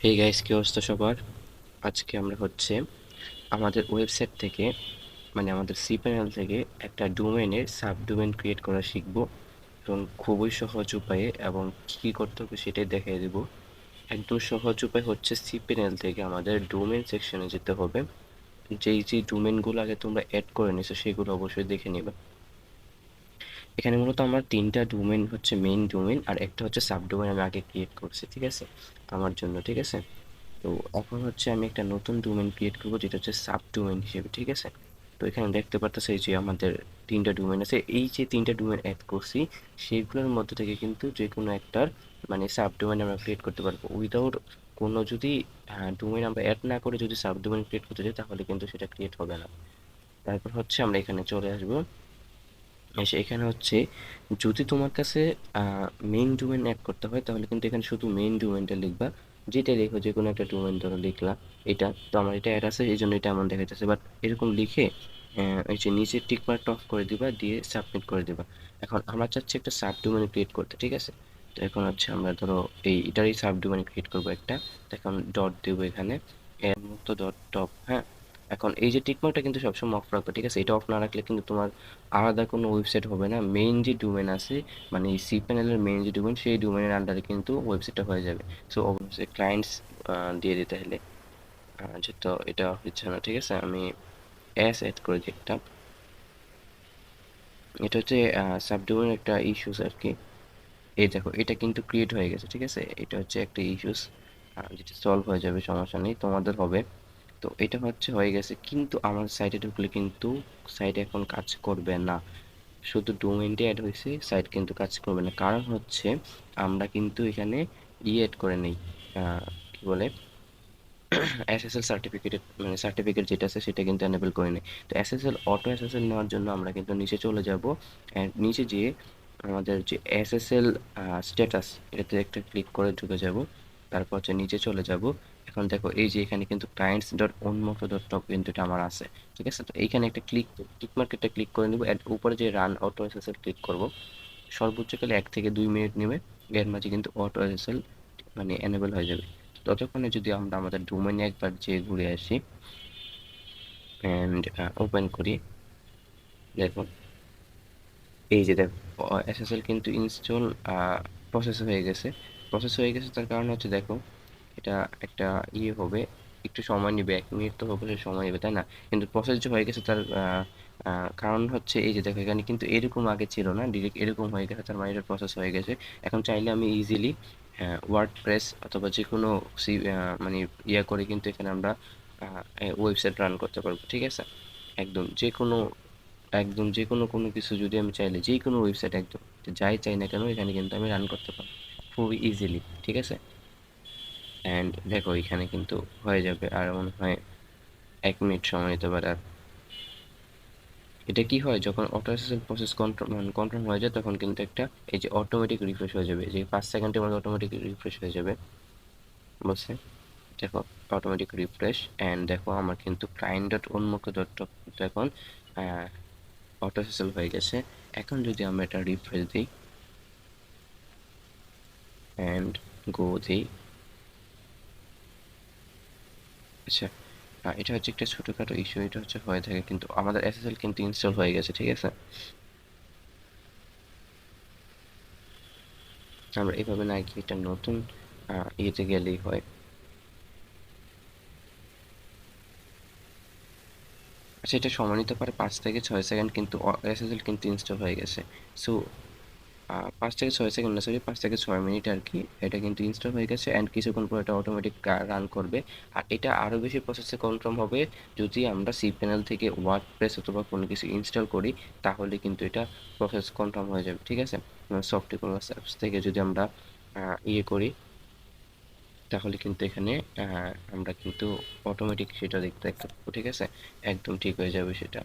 এই গাইস, কি অবস্থা সবার? আজকে আমরা আমাদের ওয়েবসাইট থেকে, মানে আমাদের cPanel থেকে একটা ডোমেনের সাবডোমেন ক্রিয়েট করা শিখব এবং খুবই সহজ উপায়ে, এবং কি কি করতে হবে সেটাই দেখিয়ে দেব। একদম সহজ উপায় হচ্ছে cPanel থেকে আমাদের ডোমেন সেকশনে যেতে হবে। যেই ডোমেনগুলো আগে তোমরা অ্যাড করে নিছো সেগুলো অবশ্যই দেখে নেবে। এখানে মূলত আমার তিনটা ডোমেন হচ্ছে, মেইন ডোমেন আর একটা হচ্ছে সাবডোমেন আমি আগে ক্রিয়েট করছি, ঠিক আছে, আমার জন্য, ঠিক আছে। তো এখন আমি একটা নতুন ডোমেন ক্রিয়েট করবো যেটা হচ্ছে সাব ডোমেন হিসেবে, ঠিক আছে। তো এখানে দেখতে পারতেছে এই যে আমাদের তিনটা ডোমেন আছে, এই যে তিনটা ডোমেন অ্যাড করছি সেইগুলোর মধ্যে থেকে কিন্তু যে কোনো একটার মানে সাব ডোমেন আমরা ক্রিয়েট করতে পারবো উইদাউট কোনো, যদি ডোমেন আমরা অ্যাড না করে যদি সাব ডোমেন ক্রিয়েট করতে চাই তাহলে কিন্তু সেটা ক্রিয়েট হবে না। তারপর আমরা এখানে চলে আসবো। এসে এখানে যদি তোমার কাছে মেইন ডোমেন অ্যাড করতে হয় তাহলে কিন্তু এখানে শুধু মেইন ডোমেনটা লিখবা। যেটা লেখো, যে কোনো একটা ডোমেন ধরো লিখলা, এটা তো আমার এটা অ্যাড আছে এই জন্য এটা এমন দেখাইতেছে, বাট এরকম লিখে এই যে নিচে টিক মার্কটা অফ করে দিবা, দিয়ে সাবমিট করে দিবা। এখন আমরা চাচ্ছি একটা সাব ডোমেন ক্রিয়েট করতে, ঠিক আছে। তো এখন আমরা ধরো এটারই সাব ডোমেন ক্রিয়েট করবো একটা। তো এখন ডট দেবো এখানে, এর মুক্ত ডট টপ, হ্যাঁ। এখন এই যে টিক মার্কটা কিন্তু সবসময় অফ রাখবে, ঠিক আছে। এটা অফ না রাখলে কিন্তু তোমার আলাদা কোনো ওয়েবসাইট হবে না, মেইন যে ডোমেন আছে, মানে এই cPanel-এর মেইন যে ডোমেন সেই ডোমেনের আন্ডারে কিন্তু ওয়েবসাইটটা হয়ে যাবে। সো অবশ্যই ক্লায়েন্টস দিয়ে দিতে হলে যেহেতু এটা হচ্ছে না, ঠিক আছে, আমি অ্যাস অ্যাড করে দিই একটা। এটা হচ্ছে সাবডোমেন একটা ইস্যুস আর কি। এই দেখো, এটা কিন্তু ক্রিয়েট হয়ে গেছে, ঠিক আছে। এটা হচ্ছে একটা ইস্যুস যেটা সলভ হয়ে যাবে, সমস্যা নেই, তোমাদের হবে। তো এটা হয়ে গেছে, কিন্তু আমার সাইটে ঢুকলে কিন্তু সাইট এখন কাজ করবে না। শুধু ডোমেইনটি অ্যাড হয়েছে, সাইট কিন্তু কাজ করবে না। কারণ আমরা কিন্তু এখানে এড করে নেই, কি বলে, এসএসএল সার্টিফিকেটেড, মানে সার্টিফিকেট যেটা আছে সেটা কিন্তু এনেবল করে নেই। তো এসএসএল, অটো এসএসএল নেওয়ার জন্য আমরা কিন্তু নিচে চলে যাব, অ্যান্ড নিচে যেয়ে আমাদের যে এসএসএল স্ট্যাটাস, এটাতে একটা ক্লিক করে ঢুকে যাব। তারপর নিচে চলে যাব। এখন দেখো এই যে এখানে কিন্তু ক্লায়েন্টস ডট উন্মুক্ত ডট টপ কিন্তু এটা আমার আছে, ঠিক আছে। তো এইখানে একটা টিক মার্কেটটা ক্লিক করে নিব, এর উপরে যে রান অটো এসএসএল ক্লিক করব। সর্বোচ্চ কালে 1 থেকে 2 মিনিট নেবে, এর মাঝে কিন্তু অটো এসএসএল মানে এনেবল হয়ে যাবে। ততক্ষণে যদি আমরা আমাদের ডোমেনে একবার যে ঘুরে আসি অ্যান্ড ওপেন করি, দেখুন এই যে দেখো এসএসএল কিন্তু ইনস্টল প্রসেস হয়ে গেছে। তার কারণ দেখো, এটা একটা হবে, একটু সময় নেবে, 1 মিনিট তো অবশ্যই সময় নেবে, তাই না? কিন্তু প্রসেস যে হয়ে গেছে তার কারণ এই যে দেখো, এখানে কিন্তু এরকম আগে ছিল না, ডিরেক্ট এরকম হয়ে গেছে, তার মানে এটা প্রসেস হয়ে গেছে। এখন চাইলে আমি ইজিলি ওয়ার্ডপ্রেস অথবা যে কোনো মানে করে কিন্তু এখানে আমরা ওয়েবসাইট রান করতে পারবো, ঠিক আছে। একদম যে কোনো, কোনো কিছু যদি আমি চাইলে যে কোনো ওয়েবসাইট, একদম যাই চাই না কেন এখানে কিন্তু আমি রান করতে পারবো খুবই ইজিলি, ঠিক আছে। অ্যান্ড দেখো এখানে কিন্তু হয়ে যাবে, আর মনে হয় 1 মিনিট সময় নিতে পারে। আর এটা কি হয়, যখন অটো এসএসএল প্রসেস কনফার্ম হয়ে যায় তখন কিন্তু একটা এই যে অটোমেটিক রিফ্রেশ হয়ে যাবে, যে 5 সেকেন্ডের মধ্যে অটোমেটিক রিফ্রেশ হয়ে যাবে, বুঝছে। দেখো অটোমেটিক রিফ্রেশ, অ্যান্ড দেখো আমার কিন্তু ক্লায়েন্ট ডট উন্মুক্ত ডট এখন অটো এসএসএল হয়ে গেছে। এখন যদি আমরা এটা রিফ্রেশ দিই অ্যান্ড গো দিই, আচ্ছা, এটা একটা ছোটোখাটো ইস্যু, এটা হয়ে থাকে, কিন্তু আমাদের এসএসএল কিন্তু ইনস্টল হয়ে গেছে, ঠিক আছে। আমরা এভাবে না গিয়ে একটা নতুন ইয়েতে গেলেই হয়। আচ্ছা, এটা সময় নিতে পারে 5 থেকে 6 সেকেন্ড, কিন্তু এসএসএল কিন্তু ইনস্টল হয়ে গেছে। সো 5 থেকে 6 সেকেন্ড না, সরি, 5 থেকে 6 মিনিট আর কি, এটা কিন্তু ইনস্টল হয়ে গেছে, অ্যান্ড কিছুক্ষণ পর এটা অটোমেটিক রান করবে। আর এটা আরও বেশি প্রসেসে কনফার্ম হবে যদি আমরা cPanel থেকে ওয়ার্ডপ্রেস অথবা কোনো কিছু ইনস্টল করি, তাহলে কিন্তু এটা প্রসেস কনফার্ম হয়ে যাবে, ঠিক আছে। সফটওয়্যার অ্যাপস থেকে যদি আমরা করি তাহলে কিন্তু এখানে আমরা কিন্তু অটোমেটিক সেটা দেখতে পাবো, ঠিক আছে, একদম ঠিক হয়ে যাবে সেটা।